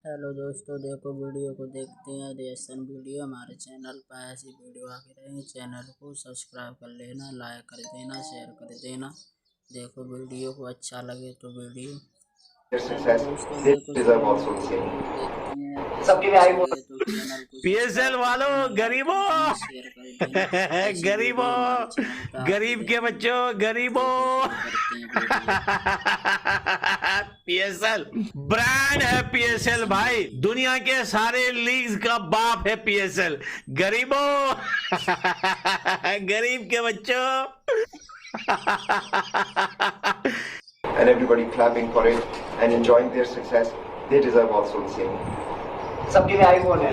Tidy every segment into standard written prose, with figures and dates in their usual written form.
Hello दोस्तों, देखो video को देखते हैं रिएक्शन वीडियो। हमारे चैनल पर ऐसी वीडियो आके रहे, चैनल को सब्सक्राइब कर लेना, लाइक कर देना, शेयर कर देना। देखो वीडियो को अच्छा लगे तो वीडियो। हेलो दोस्तों, देखो वीडियो देखते हैं सबके लिए अच्छा आईफोन लगे तो चैनल को पीएसएल सब्सक्राइब कर वालों, देना, लाइक कर गरीबों देना, शेयर कर देना। ऐसी वीडियो हमारे गरीबों, चैनल पर आती गरीब के रहेगी। बच्चों, गरीबों। देखो शुरू करते हैं वीडियो। पीएसएल ब्रांड है। पीएसएल भाई दुनिया के सारे लीग्स का बाप है पीएसएल। गरीबों गरीब के बच्चों। and everybody clapping for it and enjoying their success. They deserve also the same. सबके लिए आईफोन है।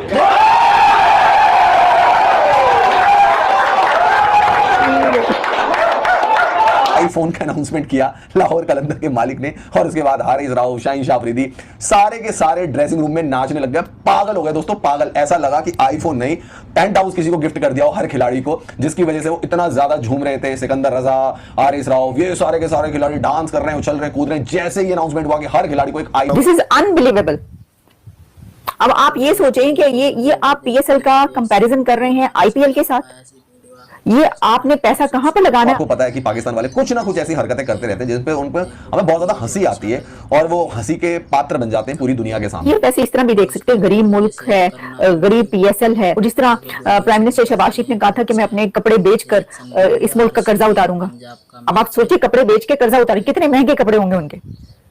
आईफोन का अनाउंसमेंट किया लाहौर कलंदर के मालिक ने, और उसके बाद हारिस राव, शाहीन शाह अफरीदी सारे के सारे ड्रेसिंग रूम में नाचने लग गए। पागल हो गए दोस्तों, पागल। ऐसा लगा कि आईफोन नहीं, पेंट हाउस किसी को गिफ्ट कर दिया हो हर खिलाड़ी को, जिसकी वजह से वो इतना ज्यादा झूम रहे थे। सिकंदर रजा, हारिस राव, ये सारे के सारे खिलाड़ी डांस कर रहे हैं, उछल रहे हैं, कूद रहे हैं। जैसे ही अनाउंसमेंट हुआ कि हर खिलाड़ी को एक आईफोन, दिस इज अनबिलीवेबल। अब आप ये सोचें कि ये आप पीएसएल का कंपैरिजन कर रहे हैं आईपीएल के साथ। ऐसी वीडियो ये आपने पैसा कहां पे लगाना है? आपको पता है कि पाकिस्तान वाले कुछ ना कुछ ऐसी हरकतें करते रहते हैं जिस पे उन पर हमें बहुत ज्यादा हंसी आती है, और वो हंसी के पात्र बन जाते हैं पूरी दुनिया के सामने। ये पैसे इस तरह भी देख सकते हैं, गरीब मुल्क है, गरीब पीएसएल है। और जिस तरह प्राइम मिनिस्टर शहबाज शरीफ ने कहा था कि मैं अपने कपड़े बेचकर इस मुल्क का कर्जा उतारूंगा। अब आप सोचिए, कपड़े बेच के कर्जा उतारे, कितने महंगे कपड़े होंगे उनके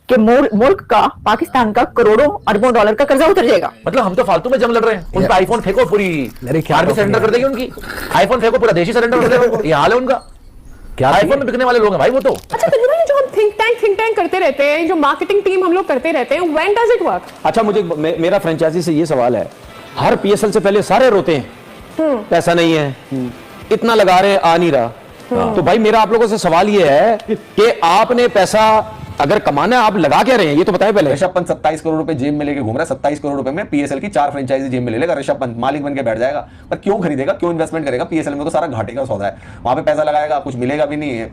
कि मुल्क का, पाकिस्तान का करोड़ों अरबों डॉलर का कर्जा उतर जाएगा। मतलब हम तो फालतू में जंग लड़ रहे हैं। उन पे आईफोन फेंको, पूरी आर्मी सरेंडर कर देगी उनकी। आईफोन फेंको, पूरा देश ही सरेंडर कर देगा। ये हाल है उनका। क्या आईफोन में बिकने वाले लोग हैं भाई वो तो। अच्छा, तो ये जो हम थिंक टैंक करते रहते हैं, जो मार्केटिंग टीम हम लोग करते रहते हैं, व्हेन डज इट वर्क? अच्छा, मुझे मेरा फ्रेंचाइजी से ये सवाल है, हर पीएसएल से पहले सारे रोते हैं पैसा नहीं है, इतना लगा रहे आ नहीं रहा। तो भाई मेरा आप लोगों से सवाल ये है कि आपने पैसा अगर कमाना है, आप लगा क्या रहे हैं ये तो बताएं पहले। ऋषभ पंत 27 करोड़ रुपए जेब में लेके घूम रहा है। 27 करोड़ रुपए में पीएसएल की 4 फ्रेंचाइजी जेब में ले लेगा ऋषभ पंत, मालिक बन के बैठ जाएगा। पर क्यों खरीदेगा, क्यों इन्वेस्टमेंट करेगा? पीएसएल में तो सारा घाटे का सौदा है, वहां पे पैसा लगाएगा कुछ मिलेगा भी नहीं है,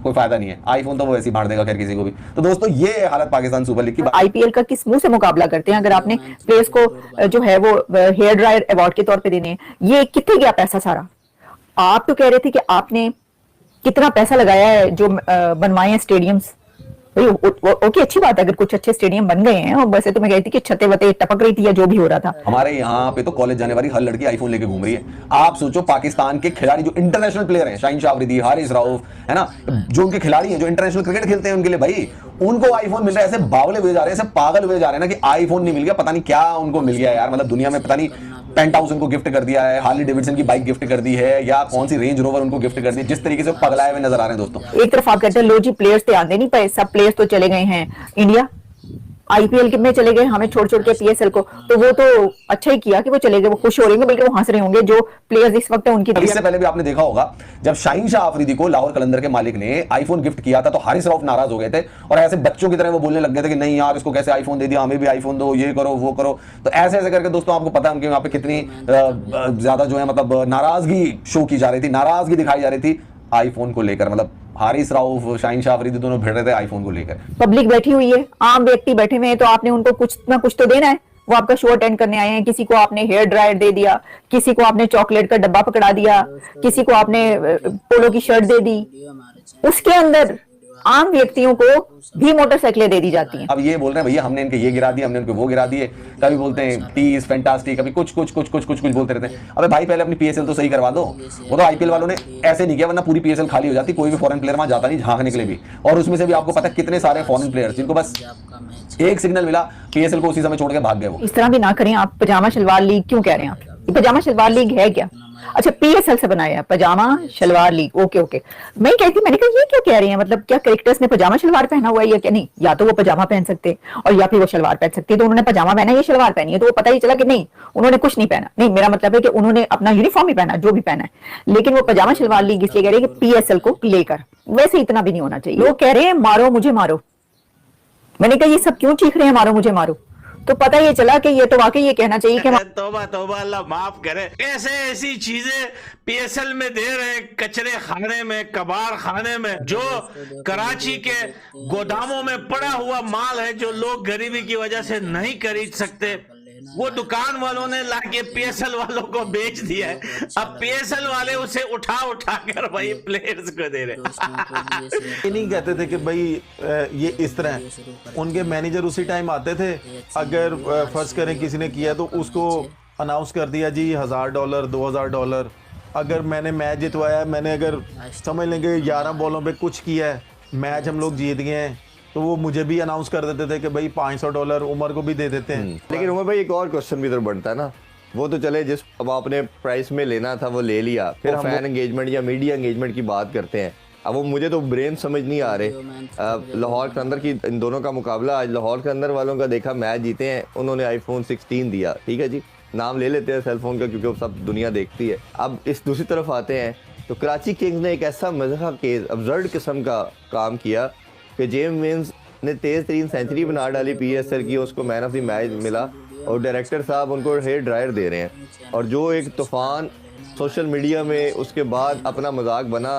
कोई फायदा नहीं है। आईफोन तो वो ऐसे ही बांट देगा खैर किसी को भी। तो दोस्तों ये हालत पाकिस्तान सुपर लीग की। आईपीएल का किस मुंह से मुकाबला करते हैं? अगर आपने प्लेयर्स को जो है वो हेयर ड्रायर अवार्ड के तौर पे देने हैं, ये कितने गया पैसा सारा? आप तो कह रहे थे कि आपने कितना पैसा लगाया है जो बनवाए हैं स्टेडियम्स। ओके, अच्छी बात है अगर कुछ अच्छे स्टेडियम बन गए हैं। और वैसे तो मैं कहती कि छतें वतें टपक रही थी या जो भी हो रहा था। हमारे यहाँ पे तो कॉलेज जाने वाली हर लड़की आईफोन लेके घूम रही है। आप सोचो, पाकिस्तान के खिलाड़ी जो इंटरनेशनल प्लेयर हैं, शाहीन शाह अफरीदी, हारिस राउफ, है ना, जो उनके खिलाड़ी हैं जो इंटरनेशनल क्रिकेट खेलते हैं, उनके लिए भाई उनको आईफोन मिल रहा है। ऐसे बावले हुए जा रहे हैं, ऐसे पागल हुए जा रहे हैं ना कि आईफोन नहीं मिल गया, पता नहीं क्या उनको मिल गया यार। मतलब दुनिया में पता नहीं पेंट हाउस उनको गिफ्ट कर दिया है, हार्ली डेविडसन की बाइक गिफ्ट कर दी है, या कौन सी रेंज रोवर उनको गिफ्ट कर दी। जिस तरीके से पगलाए हुए नजर आ रहे हैं दोस्तों। एक तरफ आप कहते हैं लो जी प्लेयर्स ध्यान दे नहीं पाए, सब प्लेयर्स तो चले गए हैं इंडिया, आईपीएल में चले गए, हमें छोड़ छोड़ के पीएसएल को। तो वो तो अच्छा ही किया कि वो चले गए, वो खुश हो रहे होंगे, बल्कि वो हंस रहे होंगे जो प्लेयर्स इस वक्त है उनकी। इससे पहले भी आपने देखा होगा जब शाहीन शाह अफरीदी को लाहौर कलंदर के मालिक ने आईफोन गिफ्ट किया था तो हारिस रऊफ नाराज हो गए थे, और ऐसे बच्चों की तरह वो बोलने लग गए थे कि नहीं यार इसको कैसे आईफोन दे दिया, हमें भी आईफोन दो, ये करो वो करो। तो ऐसे ऐसे करके दोस्तों आपको पता है उनके यहाँ पे कितनी ज्यादा जो है मतलब नाराजगी शो की जा रही थी, नाराजगी दिखाई जा रही थी आईफोन को लेकर। मतलब हारिस राउफ, शाहीन शाह अफरीदी दोनों भिड़ रहे थे आईफोन को लेकर। पब्लिक बैठी हुई है, आम व्यक्ति बैठे हुए हैं, तो आपने उनको कुछ ना कुछ तो देना है। वो आपका शो अटेंड करने आए हैं, किसी को आपने हेयर ड्रायर दे दिया, किसी को आपने चॉकलेट का डब्बा पकड़ा दिया, किसी को आपने पोलो की शर्ट दे दी। उसके अंदर आम व्यक्तियों को भी मोटरसाइकिलें दे दी जाती हैं। अब ये बोल रहे हैं भैया हमने इनके ये गिरा दिए, हमने इनके वो गिरा दिए। कभी बोलते हैं टी इज फैंटास्टिक, कभी कुछ कुछ कुछ कुछ कुछ कुछ बोलते रहते हैं। अबे भाई पहले अपनी पीएसएल तो सही करवा दो। वो तो आईपीएल वालों ने ऐसे नहीं किया, वरना पूरी पीएसएल खाली हो जाती, कोई भी फॉरेन प्लेयर वहां जाता नहीं झांकने के लिए भी। और उसमें से भी आपको पता है कितने सारे फॉरेन प्लेयर्स जिनको बस एक सिग्नल मिला पीएसएल को उसी समय छोड़ के भाग गए। वो इस तरह भी ना करें आप। पजामा शलवार लीग क्यों कह रहे हैं आप? ये पजामा शलवार लीग है क्या? अच्छा, पीएसएल से बनाया है पजामा शलवार लीग। ओके ओके, मैं कहती, मैंने कहा ये क्या कह रहे हैं, मतलब क्या क्रिकेटर्स ने पजामा शलवार पहना हुआ है या क्या? नहीं, या तो वो पजामा पहन सकते और या फिर वो शलवार पहन सकते। तो उन्होंने पजामा पहना, ये शलवार पहनी है, तो वो पता ही चला कि नहीं उन्होंने कुछ नहीं पहना। नहीं, मेरा मतलब है कि उन्होंने अपना यूनिफॉर्म ही पहना, जो भी पहना है। लेकिन वो पजामा शलवार लीग इसलिए कह रहे हैं कि पीएसएल को लेकर। वैसे इतना भी नहीं होना चाहिए। लोग कह रहे हैं मारो मुझे मारो। मैंने कहा ये सब क्यों चीख रहे हैं मारो मुझे मारो? तो पता ये चला कि ये तो वाकई ये कहना चाहिए कि तौबा तौबा, अल्लाह माफ करे। कैसे ऐसी चीजें पीएसएल में दे रहे, कचरे खाने में, कबाड़ खाने में, जो कराची के गोदामों में पड़ा हुआ माल है, जो लोग गरीबी की वजह से नहीं खरीद सकते, वो दुकान वालों ने लाके पीएसएल वालों को बेच दिया है। अब पीएसएल वाले उसे उठा उठा कर भाई प्लेयर्स को दे रहे। ये नहीं कहते थे कि भाई ये इस तरह है। उनके मैनेजर उसी टाइम आते थे, अगर फर्ज करें किसी ने किया तो उसको अनाउंस कर दिया जी $1000 $2000। अगर मैंने मैच जितवाया, मैंने अगर समझ लेंगे 11 बॉलों पे कुछ किया है, मैच हम लोग जीत गए हैं, तो वो मुझे भी अनाउंस कर देते थे कि भाई $500 उमर को भी दे देते हैं। लेकिन उमर भाई एक और क्वेश्चन भी तो बनता है ना, वो तो चले जिस अब आपने प्राइस में लेना था वो ले लिया, फिर हम फैन एंगेजमेंट या मीडिया एंगेजमेंट की बात करते हैं। अब वो मुझे तो ब्रेन समझ नहीं आ रहे। लाहौर के अंदर की इन दोनों का मुकाबला, आज लाहौर के अंदर वालों का देखा, मैच जीते हैं, उन्होंने iPhone 16 दिया, ठीक है जी, नाम ले लेते हैं सेलफोन का क्योंकि वो सब दुनिया देखती है। अब इस दूसरी तरफ आते हैं तो कराची किंग्स ने एक ऐसा मज़ा केस अब्सर्ड किस्म का काम किया कि जेम्स विंस ने तेज़ तरीन सेंचुरी बना डाली PSL की, उसको मैन ऑफ द मैच मिला और डायरेक्टर साहब उनको हेयर ड्रायर दे रहे हैं। और जो एक तूफ़ान सोशल मीडिया में उसके बाद अपना मजाक बना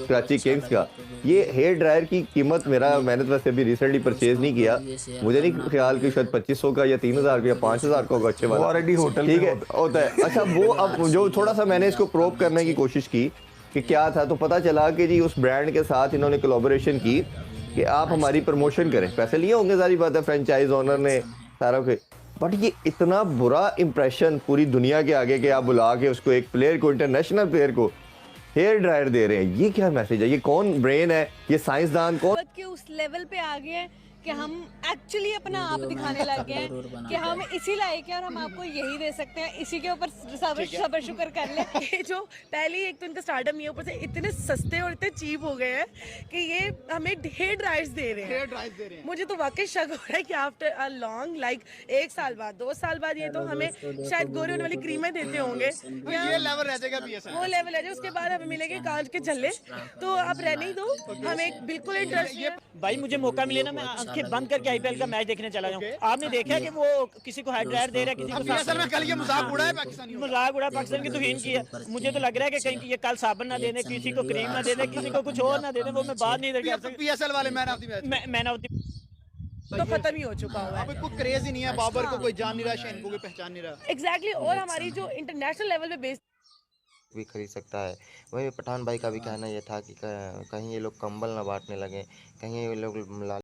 कराची किंग्स का, ये हेयर ड्रायर की कीमत मैंने तो वैसे अभी रिसेंटली परचेज नहीं किया, मुझे नहीं ख्याल कि शायद 2500 का या 3000 का या 5000 का होगा अच्छे वाला, ऑलरेडी होटल ठीक है होता है। अच्छा वो अब जो थोड़ा सा मैंने इसको प्रोब करने की कोशिश की कि क्या था, तो पता चला कि जी उस ब्रांड के साथ इन्होंने कोलैबोरेशन की कि आप हमारी प्रमोशन करें, पैसे लिए होंगे जारी बात है फ्रेंचाइज ओनर ने सारा के, बट ये इतना बुरा इंप्रेशन पूरी दुनिया के आगे कि आप बुला के उसको एक प्लेयर को, इंटरनेशनल प्लेयर को हेयर ड्रायर दे रहे हैं, ये क्या मैसेज है? ये कौन ब्रेन है? ये साइंसदान कौन के उस लेवल पे आ गए हैं कि हम एक्चुअली अपना आप दिखाने लग गए हैं कि हम इसी लायक हैं और हम आपको यही दे सकते हैं, इसी के ऊपर सबर शुक्र कर ले। ये जो पहले एक तो इनका स्टार्टअप ये ऊपर से इतने सस्ते और इतने चीप हो गए हैं कि ये हमें हेयर ड्रायर्स दे रहे हैं। मुझे तो वाकई शक हो रहा है कि आफ्टर अ लॉन्ग लाइक 1 साल बाद 2 साल बाद ये तो हमें शायद गोरे होने वाली क्रीमें देते होंगे, ये लेवल रह जाएगा, वो लेवल रह जाएगा। उसके बाद हमें मिलेंगे कांच के झल्ले, तो आप रहने ही दो, हमें बिल्कुल इंटरेस्ट। भाई मुझे मौका मिले ना, मैं आंखें बंद करके IPL का मैच देखने चला जाऊं। आपने देखा कि वो किसी को हेयर ड्रायर दे रहा है, किसी को असल में कल ये मजाक उड़ा है पाकिस्तान की तौहीन की है। मुझे तो लग रहा है कि कहीं ये कल साबुन ना देने, किसी को क्रीम ना देने, किसी को कुछ और ना देने, वो मैं बात नहीं कर सकता। PSL वाले मैन ऑफ द तो खत्म ही हो चुका हुआ है, कोई क्रेज ही नहीं है, बाबर को कोई जान नहीं रहा, शेन को कोई पहचान नहीं रहा। एग्जैक्टली। और हमारी जो इंटरनेशनल लेवल पे बेस भी खरीद सकता है। वही पठान भाई का भी कहना ये था कि कहीं ये लोग कंबल ना बांटने लगे, कहीं ये लोग